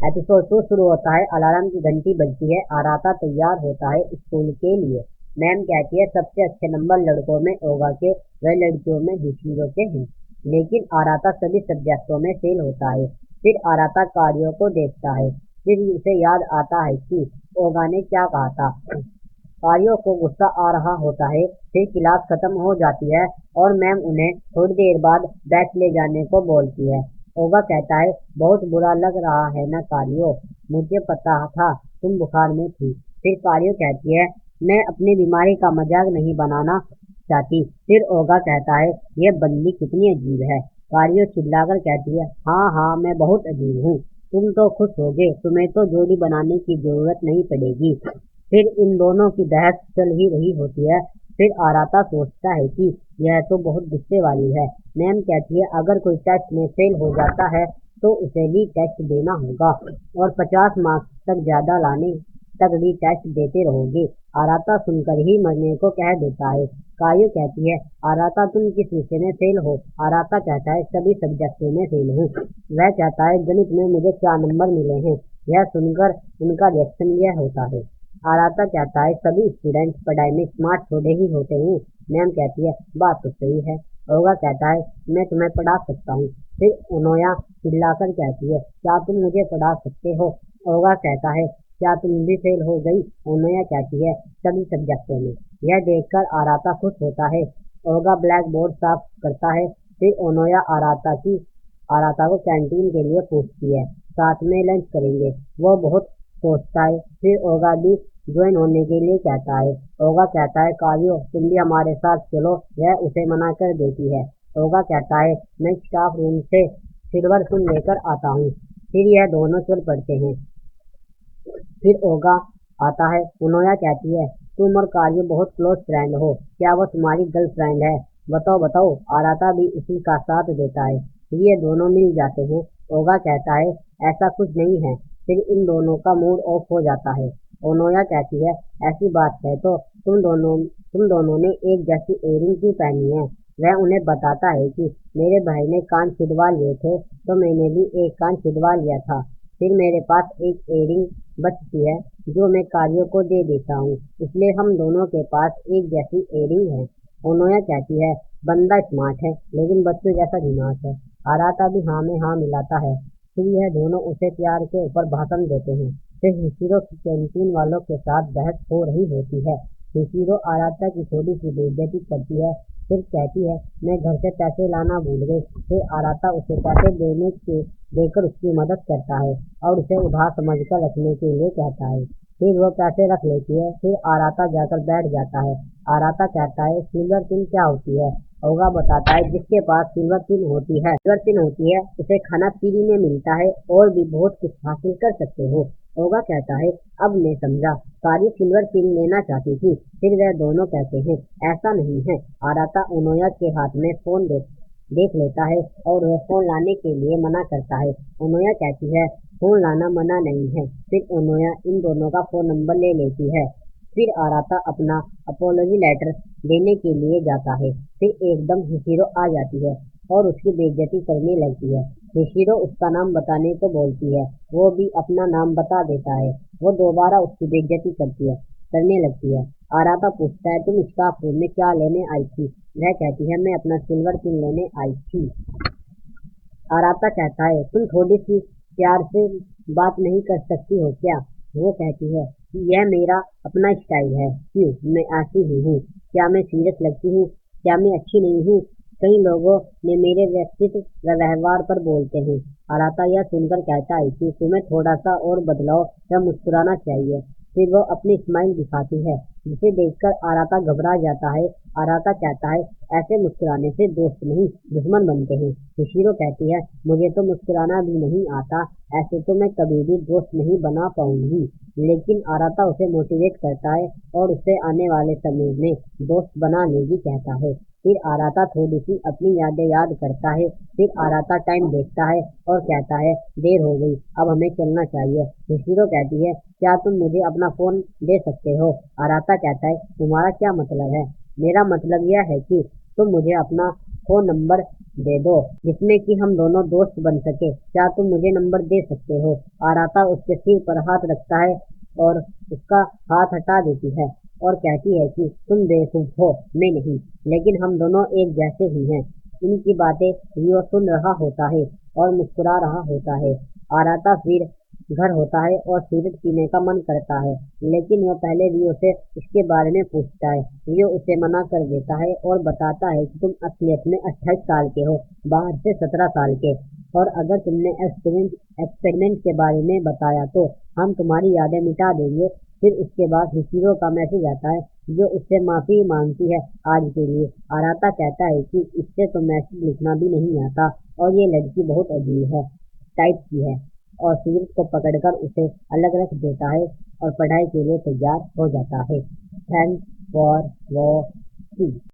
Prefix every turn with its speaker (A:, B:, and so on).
A: Episode 2 शुरू होता है। अलार्म की घंटी बजती है। आराता तैयार होता है स्कूल के लिए। मैम कहती है सबसे अच्छे नंबर लड़कों में ओगा के व लड़कियों में हिशिरो के हैं। लेकिन आराता सभी सब्जेक्टों में फेल होता है। फिर आराता कारियो को देखता है। फिर उसे याद आता है कि ओगा ने क्या कहा था। कारियो को गुस्सा आ रहा होता है। फिर क्लास खत्म हो जाती है और मैम उन्हें थोड़ी देर बाद बैच ले जाने को बोलती है। ओगा कहता है बहुत बुरा लग रहा है ना कारियो, मुझे पता था तुम बुखार में थी। फिर कारियो कहती है मैं अपनी बीमारी का मजाक नहीं बनाना चाहती। फिर ओगा कहता है ये बंदी कितनी अजीब है। कारियो चिल्लाकर कहती है हाँ हाँ मैं बहुत अजीब हूँ, तुम तो खुश होगे, तुम्हें तो जोड़ी बनाने की जरूरत नहीं पड़ेगी। फिर इन दोनों की बहस चल ही रही होती है। फिर आराता सोचता है कि यह तो बहुत गुस्से वाली है। मैम कहती है अगर कोई टेस्ट में फेल हो जाता है तो उसे भी टेस्ट देना होगा और 50 मार्क्स तक ज्यादा लाने तक भी टेस्ट देते रहोगे। आराता सुनकर ही मरने को कह देता है। कायो कहती है आराता तुम किस विषय में फेल हो। आराता कहता है सभी सब्जेक्टों में फेल हूँ। वह कहता है गणित में मुझे 4 नंबर मिले हैं। यह सुनकर उनका रिएक्शन यह होता है। आराता कहता है सभी स्टूडेंट्स पढ़ाई में स्मार्ट थोड़े ही होते हैं। मैम कहती है बात तो सही है। ओगा कहता है मैं तुम्हें पढ़ा सकता हूँ। फिर उनोया चिल्लाकर कहती है क्या तुम मुझे पढ़ा सकते हो। ओगा कहता है क्या तुम भी फेल हो गई। उनोया कहती है सभी सब्जेक्टों में। यह देखकर आराता खुश होता है। ओगा ब्लैक बोर्ड साफ करता है। फिर ओनोया आराता को कैंटीन के लिए पूछती है, साथ में लंच करेंगे। वो बहुत सोचता है। फिर ओगा भी ज्वाइन होने के लिए कहता है। ओगा कहता है कारियो तुम भी हमारे साथ चलो। वह उसे मना कर देती है। ओगा कहता है मैं स्टाफ रूम से सिल्वर सुन लेकर आता हूँ। फिर यह दोनों चल पड़ते हैं। फिर ओगा आता है। उनोया कहती है तुम और कारियो बहुत क्लोज फ्रेंड हो, क्या वो तुम्हारी गर्लफ्रेंड है। बताओ बताओ। आराता भी उसी का साथ देता है। फिर ये दोनों मिल जाते हैं। ओगा कहता है ऐसा कुछ नहीं है। फिर इन दोनों का मूड ऑफ हो जाता है। ओनोया कहती है ऐसी बात है तो तुम दोनों ने एक जैसी इयररिंग क्यों पहनी है। वह उन्हें बताता है कि मेरे भाई ने कान छिदवा लिए थे तो मैंने भी एक कान छिदवा लिया था। फिर मेरे पास एक इयररिंग बचती है जो मैं कारियो को दे देता हूँ, इसलिए हम दोनों के पास एक जैसी इयररिंग है। ओनोया कहती है बंदा स्मार्ट है लेकिन बच्चों जैसा दिमाग है। आराता भी हाँ में हाँ मिलाता है। फिर यह दोनों उसे प्यार के ऊपर भाषण देते हैं। फिर हिशिरो की कैंटीन वालों के साथ बहस हो रही होती है। हिशिरो आराता की थोड़ी सी बेइज्जती करती है। फिर कहती है मैं घर से पैसे लाना भूल गई। फिर आराता उसे पैसे देकर उसकी मदद करता है और उसे उधार समझकर रखने के लिए कहता है। फिर वो पैसे रख लेती है। फिर आराता जाकर बैठ जाता है। आराता कहता है सिल्वर पिन क्या होती है। ओगा बताता है जिसके पास सिल्वर पिन होती है उसे खाना फ्री में मिलता है और भी बहुत कुछ हासिल कर सकते हो। ओगा कहता है अब मैं समझा, कारियो सिल्वर पिन लेना चाहती थी। फिर वह दोनों कहते हैं ऐसा नहीं है। आराता ओनोया के हाथ में फोन देख लेता है और वह फोन लाने के लिए मना करता है। ओनोया कहती है फोन लाना मना नहीं है। फिर ओनोया इन दोनों का फोन नंबर ले लेती है। फिर आराता अपना अपोलॉजी लेटर देने के लिए जाता है। फिर एकदम हिशिरो आ जाती है और उसकी बेइज्जती करने लगती है। हिशिरो उसका नाम बताने को बोलती है। वो भी अपना नाम बता देता है। वो दोबारा उसकी बेइज्जती करने लगती है। आराता पूछता है तुम स्टाफ रूम में क्या लेने आई थी। वह कहती है मैं अपना सिल्वर पिन लेने आई थी। आराता कहता है तुम थोड़ी सी प्यार से बात नहीं कर सकती हो क्या। वो कहती है यह मेरा अपना स्टाइल है, क्यों मैं ऐसी ही हूँ। क्या मैं सीरियस लगती हूँ, क्या मैं अच्छी नहीं हूँ। कई लोगों ने मेरे व्यक्तित्व व व्यवहार पर बोलते हैं। आराता यह सुनकर कहता है कि तुम्हें थोड़ा सा और बदलाव या मुस्कुराना चाहिए। फिर वो अपनी स्माइल दिखाती है जिसे देखकर आराता घबरा जाता है। आराता कहता है ऐसे मुस्कुराने से दोस्त नहीं दुश्मन बनते हैं। हिशिरो कहती है मुझे तो मुस्कुराना भी नहीं आता, ऐसे तो मैं कभी भी दोस्त नहीं बना पाऊंगी। लेकिन आराता उसे मोटिवेट करता है और उसे आने वाले समय में दोस्त बना लेगी कहता है। फिर आराता थोड़ी सी अपनी यादें याद करता है। फिर आराता टाइम देखता है और कहता है देर हो गई, अब हमें चलना चाहिए। हिशिरो कहती है क्या तुम मुझे अपना फोन दे सकते हो। आराता कहता है तुम्हारा क्या मतलब है। मेरा मतलब यह है कि तुम मुझे अपना फोन नंबर दे दो जिसमें कि हम दोनों दोस्त बन सके। क्या तुम मुझे नंबर दे सकते हो? आराता उसके सिर पर हाथ रखता है और उसका हाथ हटा देती है और कहती है कि तुम बेवकूफ हो, मैं नहीं, लेकिन हम दोनों एक जैसे ही हैं। इनकी बातें रियो सुन रहा होता है और मुस्कुरा रहा होता है। आराता फिर घर होता है और सिगरेट पीने का मन करता है, लेकिन वह पहले रियो से इसके बारे में पूछता है। रियो उसे मना कर देता है और बताता है कि तुम असलियत में 28 साल के हो, बाहर से 17 साल के, और अगर तुमने एक्सपेरिमेंट के बारे में बताया तो हम तुम्हारी यादें मिटा देंगे। फिर उसके बाद हिशिरो का मैसेज आता है जो उससे माफी मांगती है आज के लिए। आराता कहता है कि इससे तो मैसेज लिखना भी नहीं आता और ये लड़की बहुत अजीब है, टाइप की है, और सिगरेट को पकड़कर उसे अलग रख देता है और पढ़ाई के लिए तैयार हो जाता है। Thanks for watching.